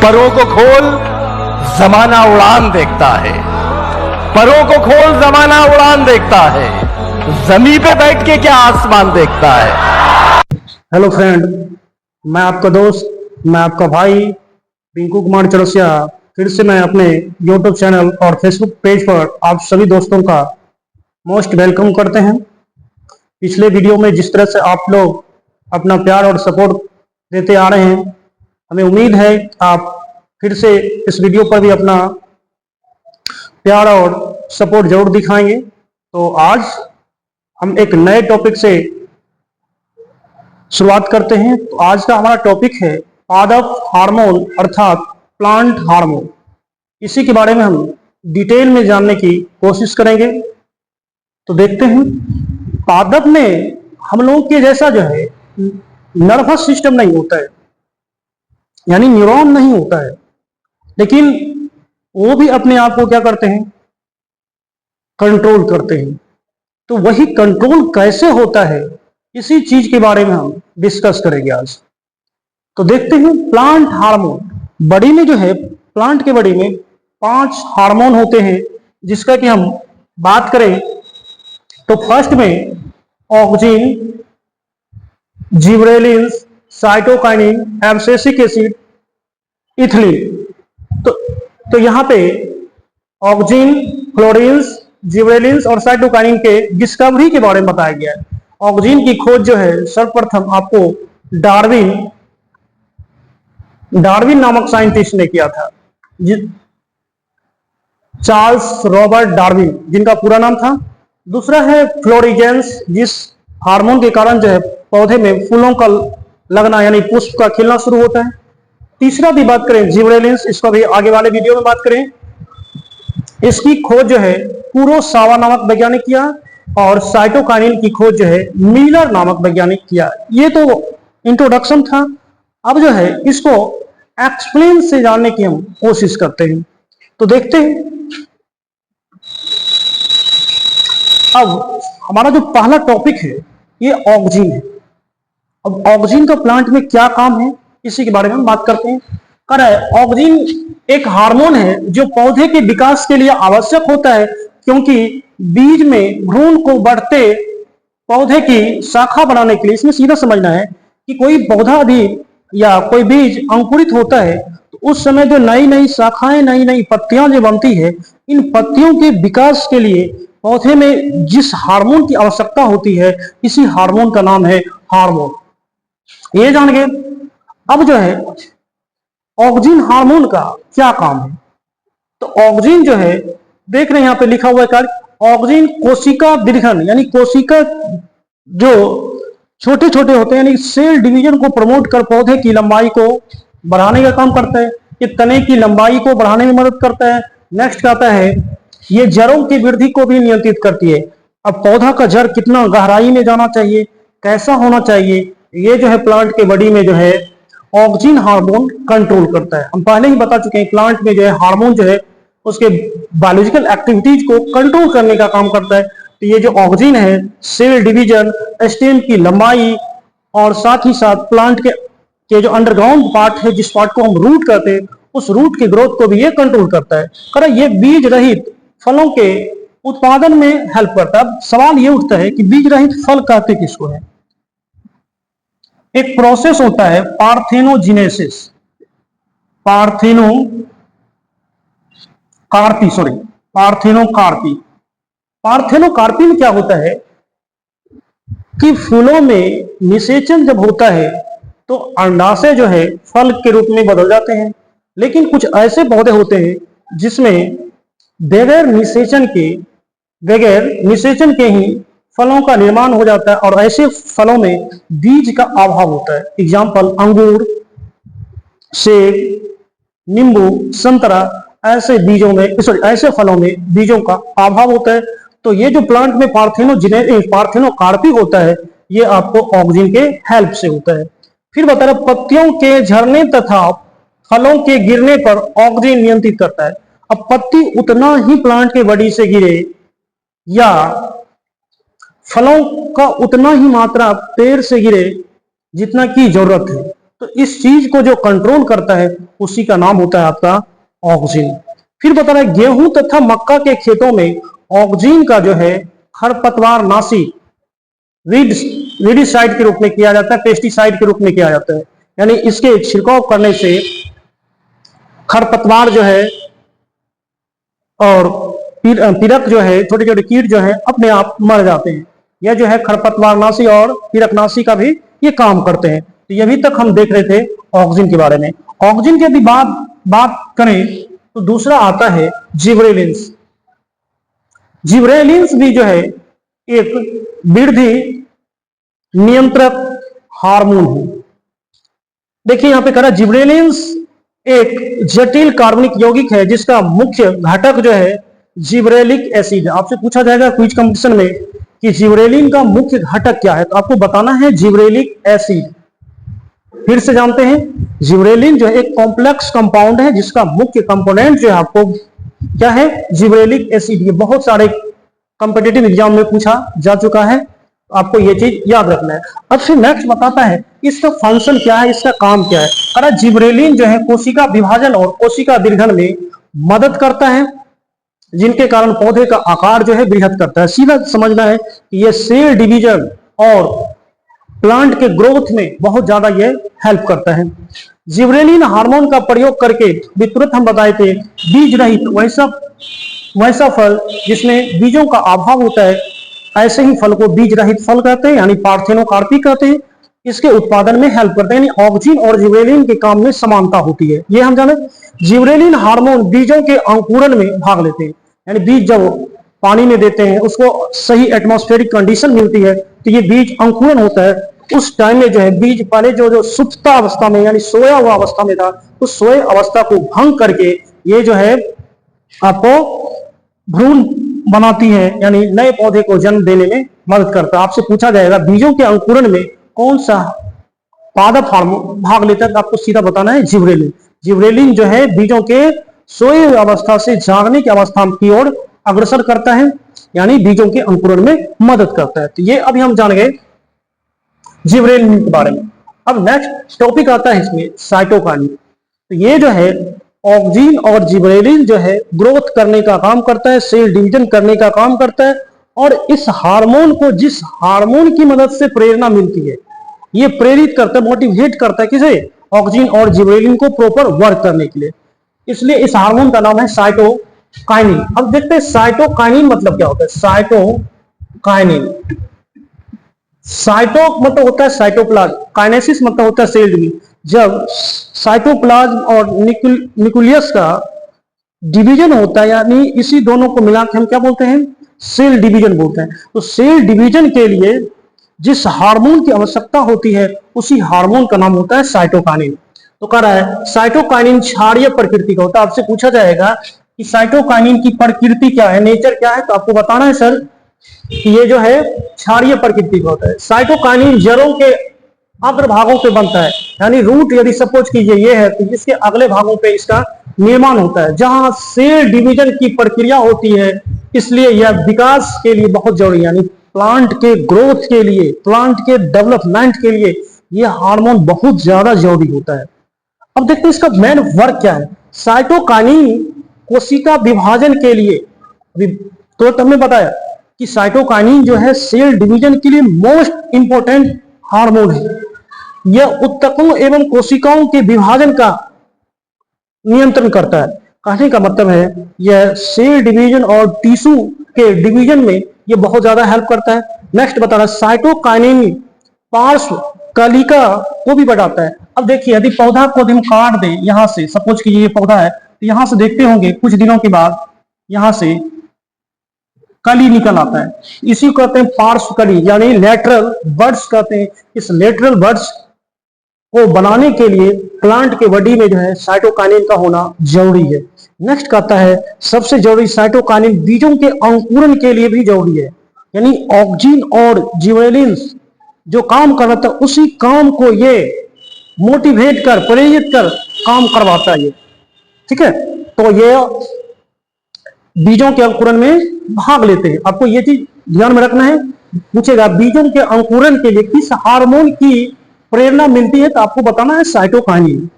परों को खोल, जमाना उड़ान देखता है। परों को खोल, जमाना उड़ान देखता है। जमीन पे बैठ के क्या आसमान देखता है। हेलो फ्रेंड, मैं आपका दोस्त, मैं आपका भाई पिंकू कुमार चौरसिया फिर से मैं अपने यूट्यूब चैनल और फेसबुक पेज पर आप सभी दोस्तों का मोस्ट वेलकम करते हैं। पिछले वीडियो में जिस तरह से आप लोग अपना प्यार और सपोर्ट देते आ रहे हैं, हमें उम्मीद है आप फिर से इस वीडियो पर भी अपना प्यार और सपोर्ट जरूर दिखाएंगे। तो आज हम एक नए टॉपिक से शुरुआत करते हैं। तो आज का हमारा टॉपिक है पादप हार्मोन अर्थात प्लांट हार्मोन। इसी के बारे में हम डिटेल में जानने की कोशिश करेंगे। तो देखते हैं, पादप में हम लोगों के जैसा जो है नर्वस सिस्टम नहीं होता है, यानी न्यूरॉन नहीं होता है, लेकिन वो भी अपने आप को क्या करते हैं, कंट्रोल करते हैं। तो वही कंट्रोल कैसे होता है, इसी चीज के बारे में हम डिस्कस करेंगे आज। तो देखते हैं, प्लांट हार्मोन बॉडी में जो है, प्लांट के बॉडी में 5 हार्मोन होते हैं, जिसका कि हम बात करें तो फर्स्ट में auxin, gibberellins, cytokinin, abscisic acid, ethylene. तो यहाँ पे ऑक्सिन, फ्लोरीन्स, जिबरेलिन्स और साइटोकाइनिन के डिस्कवरी के बारे में बताया गया है। ऑक्सिन की खोज जो है सर्वप्रथम आपको डार्विन नामक साइंटिस्ट ने किया था, चार्ल्स रॉबर्ट डार्विन, जिनका पूरा नाम था। दूसरा है फ्लोरिजेंस, जिस हार्मोन के कारण जो है पौधे में फूलों का लगना यानी पुष्प का खिलना शुरू होता है। तीसरा भी बात करें जिबरेलिन्स, इसका भी आगे वाले वीडियो में बात करें। इसकी खोज जो है कुरोसावा नामक वैज्ञानिक किया और साइटोकाइनिन की खोज जो है मिलर नामक वैज्ञानिक किया। ये तो इंट्रोडक्शन था। अब जो है इसको एक्सप्लेन से जानने की हम कोशिश करते हैं। तो देखते हैं, अब हमारा जो पहला टॉपिक है ये ऑक्सिन है। अब ऑक्सिन का प्लांट में क्या काम है, इसी के बारे में हम बात करते हैं। ऑक्सिन एक हार्मोन है जो पौधे के विकास के लिए आवश्यक होता है, क्योंकि बीज में भ्रूण को बढ़ते पौधे की शाखा बनाने के लिए, इसमें सीधा समझना है कि कोई पौधा भी या कोई बीज अंकुरित होता है तो उस समय जो नई नई शाखाएं, नई नई पत्तियां जो बनती है, इन पत्तियों के विकास के लिए पौधे में जिस हार्मोन की आवश्यकता होती है, इसी हार्मोन का नाम है हार्मोन। ये जान गए। अब जो है ऑक्सिन हार्मोन का क्या काम है, तो ऑक्सिन जो है देख रहे हैं यहाँ पे लिखा हुआ है कार्य। ऑक्सिन कोशिका विरघन यानी कोशिका जो छोटे छोटे होते हैं, यानी सेल डिवीजन को प्रमोट कर पौधे की लंबाई को बढ़ाने का काम करता है। ये तने की लंबाई को बढ़ाने में मदद करता है। नेक्स्ट आता है, ये जड़ों की वृद्धि को भी नियंत्रित करती है। अब पौधा का जड़ कितना गहराई में जाना चाहिए, कैसा होना चाहिए, ये जो है प्लांट के बॉडी में जो है ऑक्सिन हार्मोन कंट्रोल करता है। हम पहले ही बता चुके हैं, प्लांट में जो है हार्मोन जो है उसके बायोलॉजिकल एक्टिविटीज को कंट्रोल करने का काम करता है। तो ये जो ऑक्सिन है सेल डिवीजन, स्टेम की लंबाई और साथ ही साथ प्लांट के जो अंडरग्राउंड पार्ट है, जिस पार्ट को हम रूट कहते हैं, उस रूट की ग्रोथ को भी ये कंट्रोल करता है। ये बीज रहित फलों के उत्पादन में हेल्प करता है। अब सवाल ये उठता है कि बीज रहित फल कहते किसको है। एक प्रोसेस होता है पार्थेनोजेनेसिस, पार्थेनोकार्पी में क्या होता है कि फूलों में निषेचन जब होता है तो अंडाशय जो है फल के रूप में बदल जाते हैं। लेकिन कुछ ऐसे पौधे होते हैं जिसमें बगैर निषेचन के ही फलों का निर्माण हो जाता है, और ऐसे फलों में बीज का अभाव होता है। एग्जाम्पल अंगूर, सेब, नींबू, संतरा, ऐसे फलों में बीजों का अभाव होता है। तो ये जो प्लांट में पार्थेनोकार्पी होता है, ये आपको ऑक्सिन के हेल्प से होता है। फिर बता रहा, पत्तियों के झरने तथा फलों के गिरने पर ऑक्सिन नियंत्रित करता है। अब पत्ती उतना ही प्लांट के बॉडी से गिरे या फलों का उतना ही मात्रा पेड़ से गिरे जितना की जरूरत है, तो इस चीज को जो कंट्रोल करता है उसी का नाम होता है आपका ऑक्जिन। फिर बता रहा है गेहूं तथा मक्का के खेतों में ऑक्जिन का जो है खरपतवार नाशी वीडिसाइड के रूप में किया जाता है, पेस्टिसाइड के रूप में किया जाता है। यानी इसके छिड़काव करने से खरपतवार जो है और पीड़क जो है, छोटे छोटे कीट जो है अपने आप मर जाते हैं। यह जो है खरपतवारनाशी और पीड़कनाशी का भी ये काम करते हैं। तो ये अभी तक हम देख रहे थे ऑक्सिन के बारे में। ऑक्सिन की यदि बात करें तो दूसरा आता है जिबरेलिन्स। जिबरेलिन्स भी जो है एक वृद्धि नियंत्रक हार्मोन है। देखिए यहां पे कह रहा है जिबरेलिन्स एक जटिल कार्बनिक यौगिक है जिसका मुख्य घटक जो है जिबरेलिक एसिड। आपसे पूछा जाएगा क्विज कंपटीशन में कि जिबरेलिन का मुख्य घटक क्या है, तो आपको बताना है जिबरेलिक एसिड। फिर से जानते हैं जिबरेलिन जो है एक कॉम्प्लेक्स कंपाउंड है जिसका मुख्य कंपोनेंट जो है आपको क्या है, जिबरेलिक एसिड। ये बहुत सारे कॉम्पिटिटिव एग्जाम में पूछा जा चुका है, आपको ये चीज याद रखना है। अब फिर नेक्स्ट बताता है इसका फंक्शन क्या है, इसका काम क्या है। अरे जिबरेलिन जो है कोशिका विभाजन और कोशिका दीर्घन में मदद करता है, जिनके कारण पौधे का आकार जो है बृहद करता है। सीधा समझना है कि ये सेल डिवीजन और प्लांट के ग्रोथ में बहुत ज्यादा ये हेल्प करता है। जिबरेलिन हार्मोन का प्रयोग करके भी तुरंत हम बताए थे बीज रहित वैसा फल जिसमें बीजों का अभाव होता है, ऐसे ही फल को बीज रहित फल कहते हैं, यानी पार्थेनोकार्पी कहते हैं। इसके उत्पादन में हेल्प करते हैं, यानी ऑक्सिन और जिबरेलिन के काम में समानता होती है, ये हम जाने। जिबरेलिन हार्मोन बीजों के अंकुरण में भाग लेते हैं, यानी बीज जब पानी में देते हैं उसको सही एटमॉस्फेरिक कंडीशन मिलती है तो ये बीज अंकुरण होता है। उस टाइम में जो है बीज पहले जो सुप्ता अवस्था में यानी सोया हुआ अवस्था में था, उस सोए अवस्था को भंग करके ये जो है आपको भ्रूण बनाती है, यानी नए पौधे को जन्म देने में मदद करता है। आपसे पूछा जाएगा बीजों के अंकुरण में कौन सा पादप हार्मोन भाग लेता है, तो आपको सीधा बताना है जिबरेलिन। जिबरेलिन जो है बीजों के सोए हुए अवस्था से जागने की अवस्था की ओर अग्रसर करता है, यानी बीजों के अंकुरण में मदद करता है। तो ये अभी हम जान गए जिबरेलिन के बारे में। अब नेक्स्ट टॉपिक आता है इसमें साइटोकाइनिन। तो ये जो है ऑक्सिन और जिबरेलिन जो है ग्रोथ करने का काम करता है, सेल डिवीजन करने का काम करता है, और इस हार्मोन को जिस हार्मोन की मदद से प्रेरणा मिलती है ये प्रेरित करता है, मोटिवेट करता है किसे, ऑक्सिन और जिबरेलिन को प्रॉपर वर्क करने के लिए। इसलिए इस हार्मोन का नाम है साइटोकाइनिन। अब देखते हैं साइटोकाइनिन मतलब क्या होता है। साइटोकाइनिन, साइटो मतलब होता है साइटोप्लाज्म, काइनेसिस मतलब होता है सेल डिवीजन। जब साइटोप्लाज्म और न्यूक्लियस का डिवीजन होता है, यानी इसी दोनों को मिला के हम क्या बोलते हैं, सेल डिवीजन बोलते हैं। तो सेल डिवीजन के लिए जिस हार्मोन की आवश्यकता होती है उसी हार्मोन का नाम होता है साइटोकाइनिन। तो कह रहा है साइटोकाइनिन क्षारीय प्रकृति का होता है। आपसे पूछा जाएगा कि साइटोकाइनिन की प्रकृति क्या है, नेचर क्या है, तो आपको बताना है सर कि ये जो है क्षारीय प्रकृति का होता है। साइटोकाइनिन जड़ों के अग्र भागों पे बनता है, यानी रूट यदि सपोज कीजिए ये है तो इसके अगले भागों पे इसका निर्माण होता है, जहां सेल डिवीजन की प्रक्रिया होती है। इसलिए यह विकास के लिए बहुत जरूरी है, यानी प्लांट के ग्रोथ के लिए, प्लांट के डेवलपमेंट के लिए यह हार्मोन बहुत ज्यादा जरूरी होता है। अब देखते हैं इसका मेन वर्क क्या है। साइटोकाइनिन कोशिका विभाजन के लिए, अभी तो हमने बताया कि साइटोकाइनिन जो है सेल डिवीजन के लिए मोस्ट इंपोर्टेंट हार्मोन है। यह उत्तकों एवं कोशिकाओं के विभाजन का नियंत्रण करता है। कहने का मतलब है यह सेल डिवीजन और टिश्यू के डिवीजन में यह बहुत ज्यादा हेल्प करता है। नेक्स्ट बता रहा है साइटोकाइनिन पार्श्व कलिका को भी बढ़ाता है। अब देखिए यदि पौधा को हम काट दें, यहां से सपोज कीजिए ये पौधा है, तो यहां से देखते होंगे कुछ दिनों के बाद यहां से कली निकल आता है, इसी को कहते हैं पार्श्व कली, यानी लेटरल बड्स कहते हैं। इस लेटरल बड्स को बनाने के लिए प्लांट के बॉडी में जो है साइटोकाइनिन का होना जरूरी है। नेक्स्ट कहता है सबसे जरूरी साइटोकाइनिन बीजों के अंकुरण के लिए भी जरूरी है, यानी ऑक्सिन और जिबरेलिन जो काम करता है उसी काम को ये मोटिवेट कर, प्रेरित कर काम करवाता है ये, ठीक है। तो ये बीजों के अंकुरण में भाग लेते हैं। आपको ये चीज ध्यान में रखना है, पूछेगा बीजों के अंकुरण के लिए किस हार्मोन की प्रेरणा मिलती है तो आपको बताना है साइटोकाइनिन।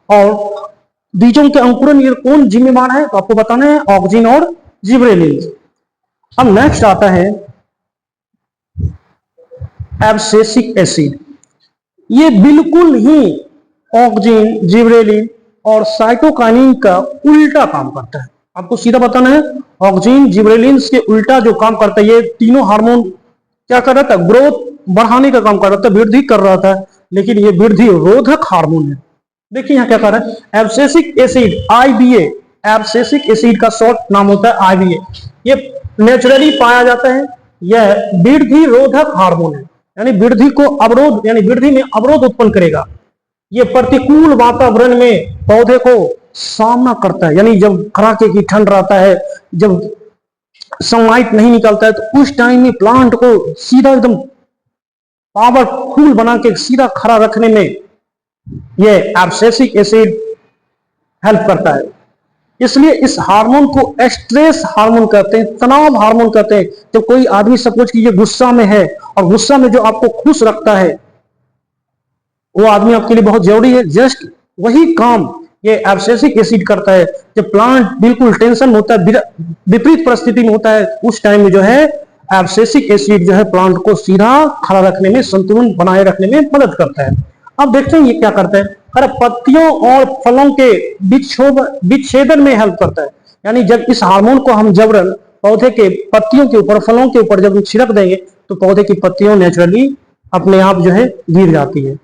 और बीजों के अंकुरन ये कौन जिम्मेवार है तो आपको बताना है ऑक्जिन और जिबरेलिन। अब नेक्स्ट आता है एब्सिसिक एसिड। ये बिल्कुल ही ऑक्जिन, जिबरेलिन और साइटोकाइनिन का उल्टा काम करता है। आपको सीधा बताना है ऑक्जिन, जिबरेलिन के उल्टा जो काम करता है। ये तीनों हार्मोन क्या कर रहा था, ग्रोथ बढ़ाने का काम कर रहा था, वृद्धि कर रहा था, लेकिन ये वृद्धि रोधक हार्मोन है। देखिए यहाँ क्या कर रहा है, abscisic acid IBA, abscisic acid का शॉर्ट नाम होता है आईबीए। ये नेचुरली पाया जाता है, यह वृद्धि रोधक हार्मोन है, यानी वृद्धि को अवरोध, यानी वृद्धि में अवरोध उत्पन्न करेगा। ये प्रतिकूल वातावरण में पौधे को सामना करता है, यानी जब कड़ाके की ठंड रहता है, जब सनलाइट नहीं निकलता है, तो उस टाइम में प्लांट को सीधा एकदम पावरफुल बना के सीधा खड़ा रखने में ये एब्सिसिक एसिड हेल्प करता है। इसलिए इस हार्मोन को स्ट्रेस हार्मोन कहते हैं, तनाव हार्मोन कहते हैं। जब कोई आदमी सपोज कीजिए गुस्सा में है, और गुस्सा में जो आपको खुश रखता है वो आदमी आपके लिए बहुत जरूरी है, जस्ट वही काम ये एब्सिसिक एसिड करता है। जब प्लांट बिल्कुल टेंशन होता है, विपरीत परिस्थिति में होता है, उस टाइम में जो है एब्सिसिक एसिड जो है प्लांट को सीधा खड़ा रखने में, संतुलन बनाए रखने में मदद करता है। अब देखते हैं ये क्या करता है, अरे पत्तियों और फलों के विच्छेदन में हेल्प करता है। यानी जब इस हार्मोन को हम जबरन पौधे के पत्तियों के ऊपर, फलों के ऊपर जब छिड़क देंगे तो पौधे की पत्तियों नेचुरली अपने आप जो है गिर जाती है।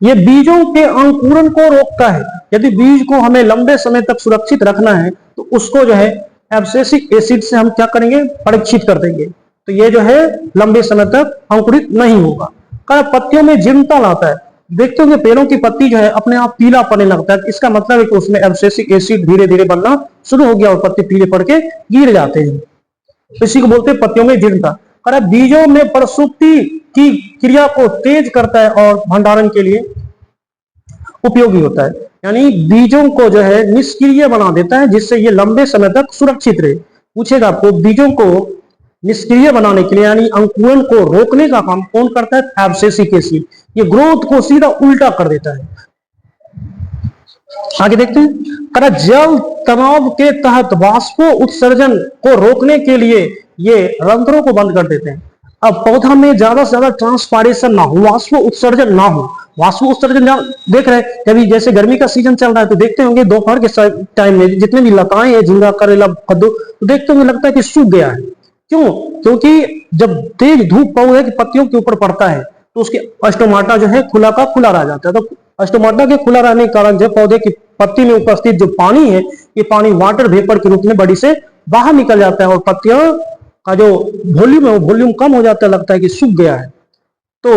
ये बीजों के अंकुरन को रोकता है। यदि बीज को हमें लंबे समय तक सुरक्षित रखना है तो उसको जो है एब्सिसिक एसिड से हम क्या करेंगे, परीक्षित कर देंगे, तो ये जो है लंबे समय तक अंकुरित नहीं होगा। पत्तियों में जीर्णता लाता है। देखते होंगे पेड़ों की पत्ती जो है अपने आप पीला पड़ने लगता है, इसका मतलब है कि उसमें एब्सिसिक एसिड धीरे धीरे बनना शुरू हो गया और पत्ते पीले पड़ के गिर जाते हैं। इसी को बोलते हैं पत्तियों में जीर्णता। बीजों में प्रसुप्ति की क्रिया को तेज करता है और भंडारण के लिए उपयोगी होता है। यानी बीजों को जो है निष्क्रिय बना देता है, जिससे ये लंबे समय तक सुरक्षित रहे। पूछेगा आपको, बीजों को निष्क्रिय बनाने के लिए यानी अंकुरन को रोकने का काम कौन करता है, एब्सिसिक एसिड। ये ग्रोथ को सीधा उल्टा कर देता है। आगे देखते हैं, जल तनाव के तहत वाष्पो उत्सर्जन को रोकने के लिए ये रंध्रों को बंद कर देते हैं। अब पौधा में ज्यादा से ज्यादा ट्रांसपायरेशन ना हो, वाष्प उत्सर्जन ना हो। वाष्प उत्सर्जन देख रहे हैं कभी, जैसे गर्मी का सीजन चल रहा है तो देखते होंगे दोपहर के टाइम में जितने भी लताएं हैं, झींगा, करेला, कद्दू, तो देखते होंगे लगता है कि सूख गया है। क्यों? क्योंकि जब तेज धूप पौधे की पत्तियों के ऊपर पड़ता है तो उसके स्टोमाटा जो है खुला का खुला रह जाता है। तो स्टोमाटा के खुला रहने के कारण जब पौधे की पत्ती में उपस्थित जो पानी है, ये पानी वाटर वेपर के रूप में बॉडी से बाहर निकल जाता है और पत्तियों का जो वॉल्यूम है वो वॉल्यूम कम हो जाता है, लगता है कि सूख गया है। तो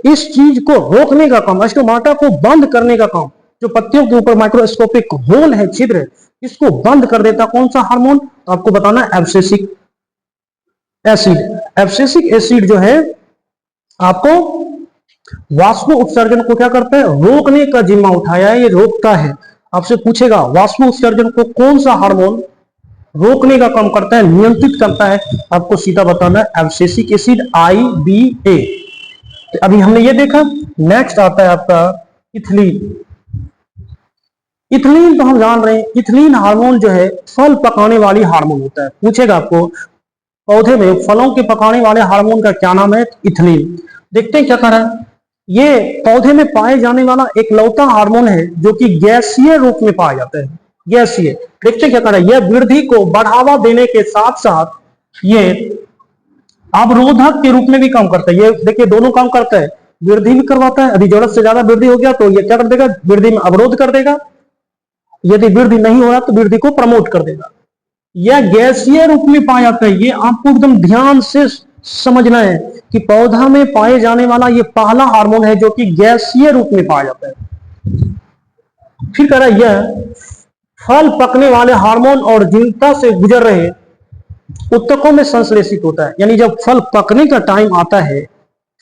इस चीज को रोकने का काम, स्टोमाटा को बंद करने का काम, जो पत्तियों के ऊपर माइक्रोस्कोपिक होल है, छिद्र है, इसको बंद कर देता कौन सा हार्मोन, तो आपको बताना है एब्सिसिक एसिड। एब्सिसिक एसिड जो है आपको वाष्प उत्सर्जन को क्या करता है, रोकने का जिम्मा उठाया है, ये रोकता है। आपसे पूछेगा वाष्प उत्सर्जन को कौन सा हार्मोन रोकने का काम करता है, नियंत्रित करता है, आपको सीधा बताना है एब्सिसिक एसिड IBA। तो अभी हमने ये देखा। नेक्स्ट आता है आपका इथिलीन। इथिलीन तो हम जान रहे हैं, इथिलीन हार्मोन जो है फल पकाने वाली हार्मोन होता है। पूछेगा आपको पौधे में फलों के पकाने वाले हार्मोन का क्या नाम है, इथिलीन। देखते हैं क्या कर रहा है। ये पौधे में पाए जाने वाला एक लौता हार्मोन है जो कि गैसीय रूप में पाया जाता है, गैसीय। देखते हैं क्या कर रहा है, यह वृद्धि को बढ़ावा देने के साथ साथ ये अवरोधक के रूप में भी काम करता है। ये देखिए दोनों काम करता है, वृद्धि भी करवाता है। यदि जरूरत से ज्यादा वृद्धि हो गया तो ये क्या कर देगा, वृद्धि में अवरोध कर देगा। यदि वृद्धि नहीं हो रहा तो वृद्धि को प्रमोट कर देगा। यह गैसीय रूप में पाया जाता है। ये आपको एकदम ध्यान से समझना है कि पौधा में पाए जाने वाला ये पहला हार्मोन है जो कि गैसीय रूप में पाया जाता है। फिर कह रहा है यह फल पकने वाले हार्मोन और जीर्णता से गुजर रहे उत्तकों में संश्लेषित होता है। यानी जब फल पकने का टाइम आता है,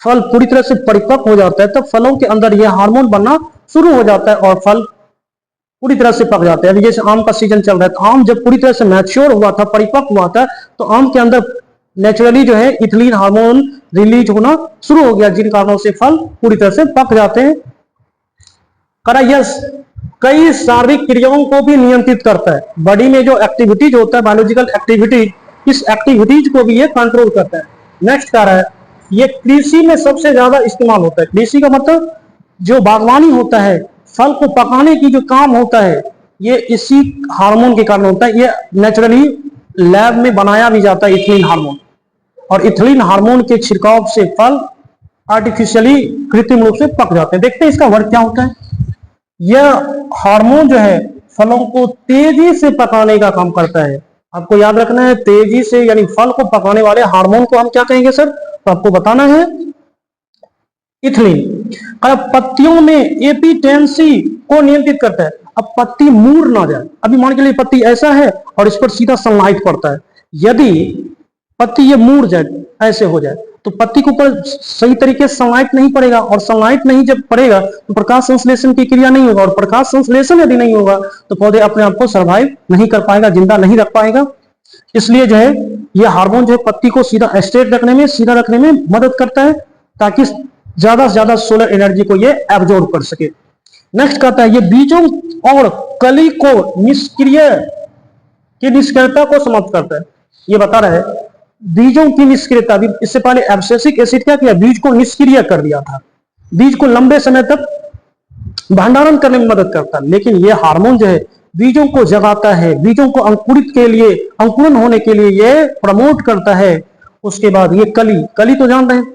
फल पूरी तरह से परिपक्व हो जाता है, तब फलों के अंदर यह हार्मोन बनना शुरू हो जाता है और फल पूरी तरह से पक जाते हैं। अभी जैसे आम का सीजन चल रहा है, तो आम जब पूरी तरह से मैच्योर हुआ था, परिपक्व हुआ था, तो आम के अंदर नेचुरली जो है इथिलीन हार्मोन रिलीज होना शुरू हो गया, जिन कारणों से फल पूरी तरह से पक जाते हैं। यस, कई शारीरिक क्रियाओं को भी नियंत्रित करता है। बॉडी में जो एक्टिविटीज होता है, बायोलॉजिकल एक्टिविटीज, इस एक्टिविटीज को भी ये कंट्रोल करता है। नेक्स्ट कह रहा है, ये कृषि में सबसे ज्यादा इस्तेमाल होता है। कृषि का मतलब जो बागवानी होता है, फल को पकाने की जो काम होता है, ये इसी हार्मोन के कारण होता है। ये नेचुरली लैब में बनाया भी जाता है, इथिलीन हार्मोन, और इथिलीन हार्मोन के छिड़काव से फल आर्टिफिशियली, कृत्रिम रूप से पक जाते हैं। देखते हैं इसका वर्क क्या होता है। यह हार्मोन जो है फलों को तेजी से पकाने का काम करता है। आपको याद रखना है, तेजी से यानी फल को पकाने वाले हार्मोन को हम क्या कहेंगे सर? तो आपको बताना है इथिलीन। अब पत्तियों में एपीटेंसी को नियंत्रित करता है। अब पत्ती मुड़ ना जाए। अभी मान के लिए पत्ती ऐसा है और इस पर सीधा सनलाइट पड़ता है, यदि पत्ती ये मुड़ जाए, ऐसे हो जाए, तो पत्ती के ऊपर सही तरीके से सनलाइट नहीं पड़ेगा, और सनलाइट नहीं जब पड़ेगा तो प्रकाश संश्लेषण की क्रिया नहीं होगा, और प्रकाश संश्लेषण यदि नहीं होगा तो पौधे अपने आप को सर्वाइव नहीं कर पाएगा, जिंदा नहीं रख पाएगा। इसलिए जो है ये हार्मोन जो है पत्ती को सीधा स्ट्रेट रखने में, सीधा रखने में मदद करता है, ताकि ज्यादा से ज्यादा सोलर एनर्जी को ये एब्जॉर्ब कर सके। नेक्स्ट कहता है, ये बीजों और कली को निष्क्रियता को समाप्त करता है। ये बता रहा है बीजों की निष्क्रियता। इससे पहले एब्सिसिक एसिड क्या किया? बीज को निष्क्रिय कर दिया था। बीज को लंबे समय तक भंडारण करने में मदद करता है, लेकिन ये हार्मोन जो है बीजों को जगाता है, बीजों को अंकुरन होने के लिए ये प्रमोट करता है। उसके बाद ये कली तो जान रहे हैं,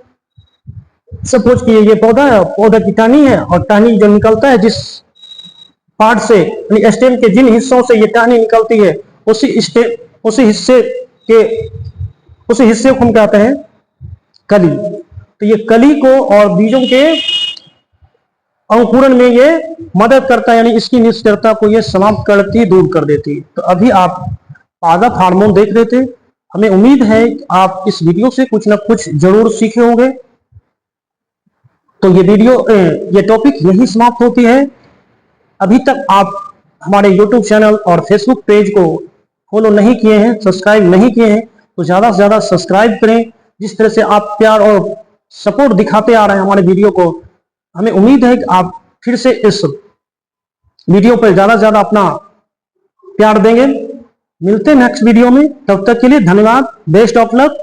सपोज कि ये पौधा है, पौधा की टहनी है, और टहनी जो निकलता है जिस पार्ट से, यानी स्टेम के जिन हिस्सों से ये टहनी निकलती है, उसी हिस्से को हम कहते हैं कली। तो ये कली को और बीजों के अंकुरन में ये मदद करता है, यानी इसकी निष्क्रियता को ये समाप्त करती, दूर कर देती। तो अभी आप पादप हार्मोन देख रहे थे। हमें उम्मीद है कि आप इस वीडियो से कुछ ना कुछ जरूर सीखे होंगे। तो ये टॉपिक यही समाप्त होती है। अभी तक आप हमारे YouTube चैनल और Facebook पेज को फॉलो नहीं किए हैं, सब्सक्राइब नहीं किए हैं, तो ज्यादा से ज्यादा सब्सक्राइब करें। जिस तरह से आप प्यार और सपोर्ट दिखाते आ रहे हैं हमारे वीडियो को, हमें उम्मीद है कि आप फिर से इस वीडियो पर ज्यादा से ज्यादा अपना प्यार देंगे। मिलते हैं नेक्स्ट वीडियो में, तब तक के लिए धन्यवाद। Best of luck.